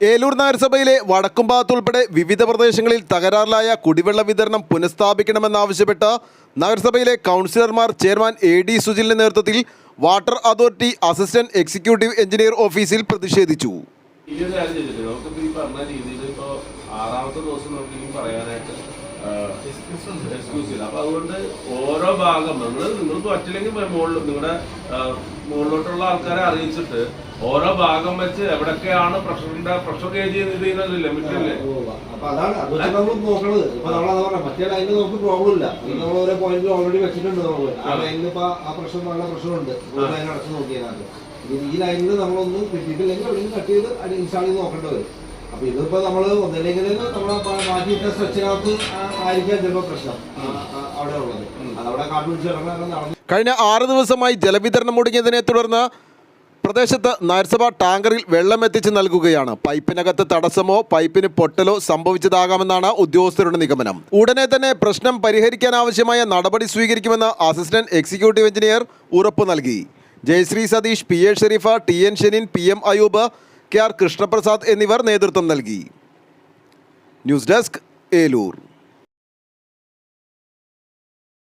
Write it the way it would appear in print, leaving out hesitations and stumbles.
ഏലൂർ നഗരസഭയിലെ വടക്കുംഭാഗത്തുൾപ്പെടെ വിവിധ പ്രദേശങ്ങളിൽ തകരാറിലായ കുടിവെള്ള വിതരണം പുനഃസ്ഥാപിക്കണമെന്നാവശ്യപ്പെട്ട് നഗരസഭയിലെ കൗൺസിലർമാർ ചെയർമാൻ എ.ഡി. സുജിലിന്റെ നേതൃത്വത്തിൽ water authority assistant executive engineer ഓഫീസിൽ പ്രതിഷേധിച്ചു. അപ്പൊ അതുകൊണ്ട് ഓരോ ഭാഗം നിങ്ങൾ പറ്റില്ലെങ്കിൽ നിങ്ങളുടെ മുകളിലോട്ടുള്ള ആൾക്കാരെ അറിയിച്ചിട്ട് ഓരോ ഭാഗം വെച്ച് എവിടൊക്കെയാണ് പ്രഷർ ഗേജ് ചെയ്യുന്നത് ലിമിറ്റ് അല്ലേ? അപ്പൊ അതാണ് നമ്മൾ നോക്കണത്. ഇപ്പൊ നമ്മളത് മറ്റേ ലൈനിൽ നമുക്ക് പ്രോബ്ലം ഇല്ല. നമ്മൾ ഓരോ പോയിന്റിൽ ഓൾറെഡി വെച്ചിട്ടുണ്ട്. നമ്മൾ ആ ലൈനിൽ ഇപ്പൊ ആ പ്രഷർ നല്ല പ്രഷറുണ്ട്. ലൈൻ അടച്ചു നോക്കിയതാണ്. ഈ ലൈനിൽ നമ്മളൊന്ന് കിട്ടിയിട്ടില്ലെങ്കിൽ അവിടെ കട്ട് ചെയ്ത് ഇൻസ്റ്റാൾ ചെയ്ത് നോക്കേണ്ടി വരും. അപ്പൊ ഇതിപ്പോ നമ്മള് ഒന്നില്ലെങ്കിൽ നമ്മളെ മാറ്റിയിട്ട സ്ട്രെച്ചിനകത്ത് ആയിരിക്കാം ചിലപ്പോൾ പ്രശ്നം അവിടെ ഉള്ളത്. അതവിടെ കാട്ടുപിടിച്ച് കഴിഞ്ഞ 6 ദിവസമായി ജലവിതരണം മുടങ്ങിയതിനെ തുടർന്ന് പ്രദേശത്ത് നഗരസഭ ടാങ്കറിൽ വെള്ളം എത്തിച്ച് നൽകുകയാണ്. പൈപ്പിനകത്ത് തടസ്സമോ പൈപ്പിന് പൊട്ടലോ സംഭവിച്ചതാകാമെന്നാണ് ഉദ്യോഗസ്ഥരുടെ നിഗമനം. ഉടനെ തന്നെ പ്രശ്നം പരിഹരിക്കാനാവശ്യമായ നടപടി സ്വീകരിക്കുമെന്ന് അസിസ്റ്റന്റ് എക്സിക്യൂട്ടീവ് എഞ്ചിനീയർ ഉറപ്പു നൽകി. Jayashree Satheesh, P A. Sherifa, T N. Shenin, P M. Ayoob, K R. Krishnaprasad എന്നിവർ നേതൃത്വം നൽകി. News desk, Eloor.